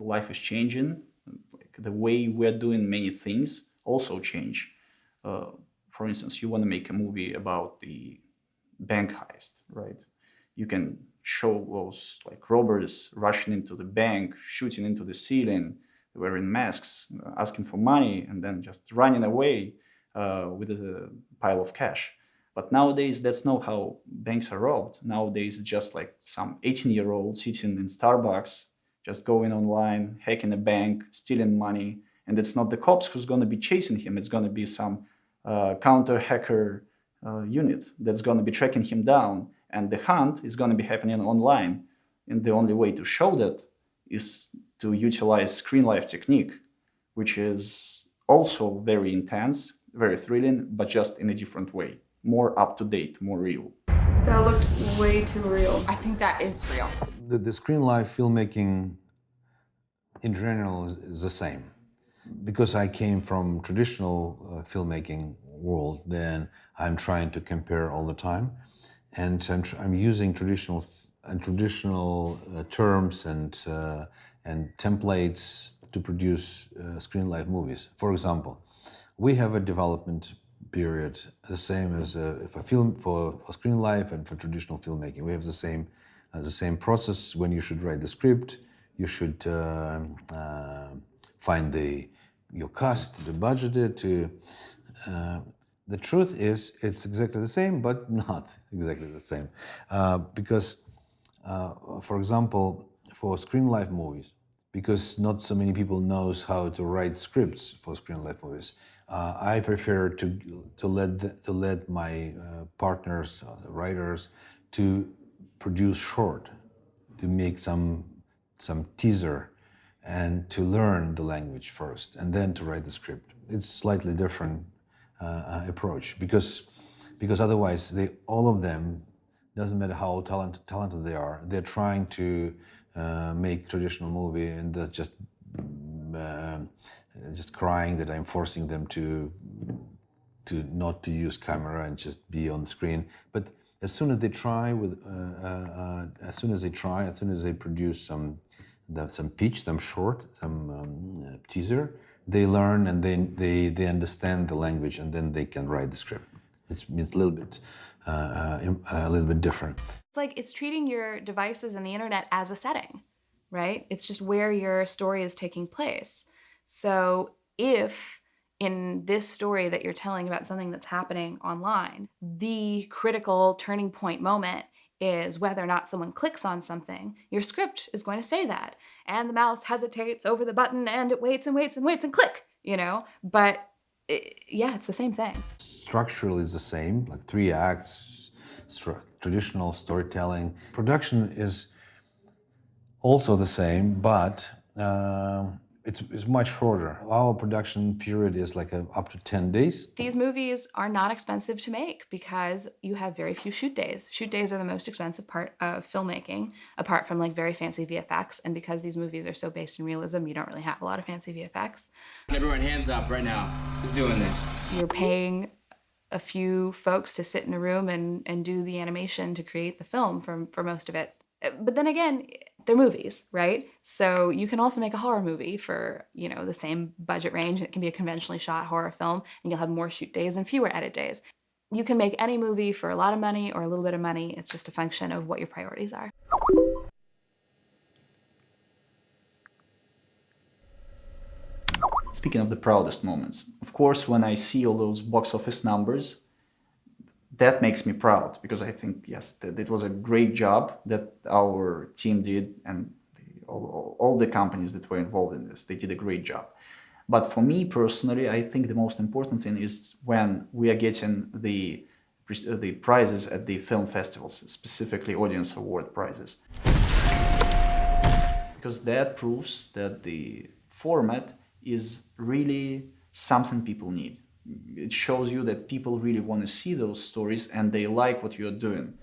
the life is changing. Like the way we're doing many things also change. For instance, you want to make a movie about the bank heist, right? You can show those like robbers rushing into the bank, shooting into the ceiling, wearing masks, asking for money, and then just running away with a pile of cash. But nowadays, that's not how banks are robbed. Nowadays, it's just like some 18-year-old sitting in Starbucks, just going online, hacking a bank, stealing money. And it's not the cops who's going to be chasing him. It's going to be some counter hacker unit that's going to be tracking him down. And the hunt is going to be happening online. And the only way to show that is to utilize Screenlife technique, which is also very intense, very thrilling, but just in a different way. More up-to-date, more real. That looked way too real. I think that is real. The Screenlife filmmaking in general is the same. Because I came from traditional filmmaking world, then I'm trying to compare all the time. And I'm using traditional terms and templates to produce Screenlife movies. For example, we have a development period, the same as for Screenlife and for traditional filmmaking. We have the same process. When you should write the script, you should find your cast, to budget it. The truth is, it's exactly the same, but not exactly the same, because, for example, for Screenlife movies, because not so many people knows how to write scripts for Screenlife movies. I prefer to let my partners, writers, to produce short, to make some teaser, and to learn the language first, and then to write the script. It's slightly different approach because otherwise all of them, doesn't matter how talented they are, they're trying to make traditional movie, and they're just crying that I'm forcing them to not to use camera and just be on the screen. But as soon as they produce some pitch, some short, some teaser, they learn, and then they understand the language, and then they can write the script. It's a little bit different. It's like it's treating your devices and the internet as a setting, right? It's just where your story is taking place. So if in this story that you're telling about something that's happening online, the critical turning point moment is whether or not someone clicks on something, your script is going to say that. And the mouse hesitates over the button, and it waits and waits and waits and click, But yeah, it's the same thing. Structurally, it's the same, like 3 acts, traditional storytelling. Production is also the same, but it's much shorter. Our production period is like up to 10 days. These movies are not expensive to make because you have very few shoot days. Shoot days are the most expensive part of filmmaking, apart from like very fancy VFX. And because these movies are so based in realism, you don't really have a lot of fancy VFX. Everyone hands up right now. Who's doing this? You're paying a few folks to sit in a room and do the animation to create the film for most of it. But then again, they're movies, right? So you can also make a horror movie for, the same budget range. It can be a conventionally shot horror film, and you'll have more shoot days and fewer edit days. You can make any movie for a lot of money or a little bit of money. It's just a function of what your priorities are. Speaking of the proudest moments, of course, when I see all those box office numbers, that makes me proud, because I think, yes, that it was a great job that our team did, and all the companies that were involved in this, they did a great job. But for me personally, I think the most important thing is when we are getting the prizes at the film festivals, specifically audience award prizes. Because that proves that the format is really something people need. It shows you that people really want to see those stories, and they like what you're doing.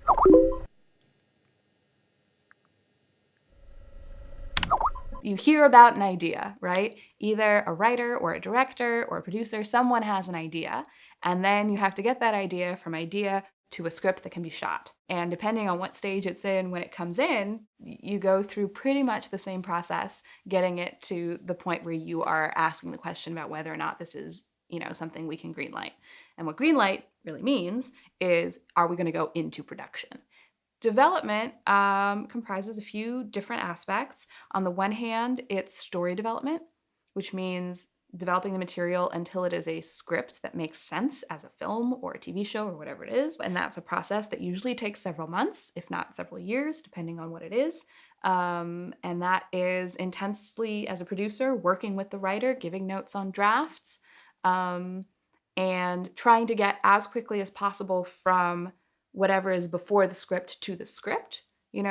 You hear about an idea, right? Either a writer or a director or a producer, someone has an idea, and then you have to get that idea from idea to a script that can be shot. And depending on what stage it's in when it comes in, you go through pretty much the same process, getting it to the point where you are asking the question about whether or not this is, something we can greenlight. And what greenlight really means is, are we going to go into production? Development comprises a few different aspects. On the one hand, it's story development, which means developing the material until it is a script that makes sense as a film or a TV show or whatever it is. And that's a process that usually takes several months, if not several years, depending on what it is. And that is intensely, as a producer, working with the writer, giving notes on drafts, and trying to get as quickly as possible from whatever is before the script to the script.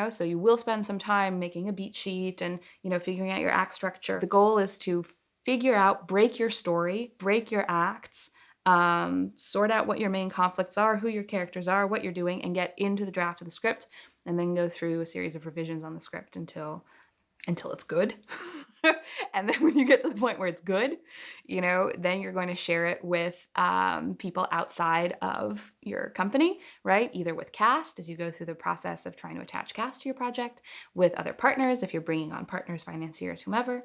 So you will spend some time making a beat sheet and, figuring out your act structure. The goal is to figure out, break your story, break your acts, sort out what your main conflicts are, who your characters are, what you're doing, and get into the draft of the script, and then go through a series of revisions on the script until it's good. And then when you get to the point where it's good, then you're going to share it with people outside of your company, right? Either with cast, as you go through the process of trying to attach cast to your project, with other partners, if you're bringing on partners, financiers, whomever,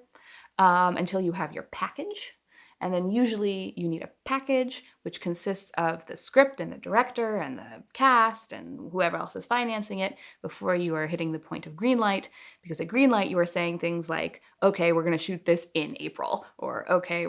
until you have your package. And then usually you need a package which consists of the script and the director and the cast and whoever else is financing it before you are hitting the point of greenlight. Because at greenlight, you are saying things like, okay, we're going to shoot this in April, or okay,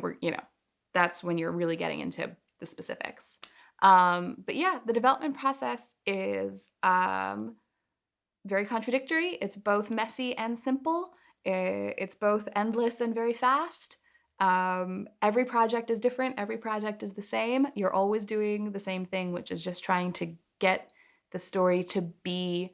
that's when you're really getting into the specifics. But yeah, the development process is very contradictory. It's both messy and simple. It's both endless and very fast. Every project is different. Every project is the same. You're always doing the same thing, which is just trying to get the story to be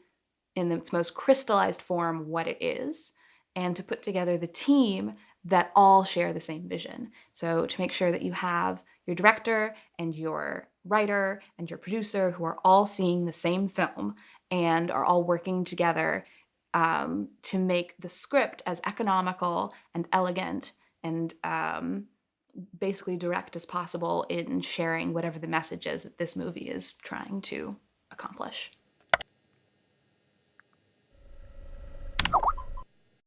in its most crystallized form what it is, and to put together the team that all share the same vision. So to make sure that you have your director and your writer and your producer who are all seeing the same film and are all working together to make the script as economical and elegant and basically direct as possible in sharing whatever the message is that this movie is trying to accomplish.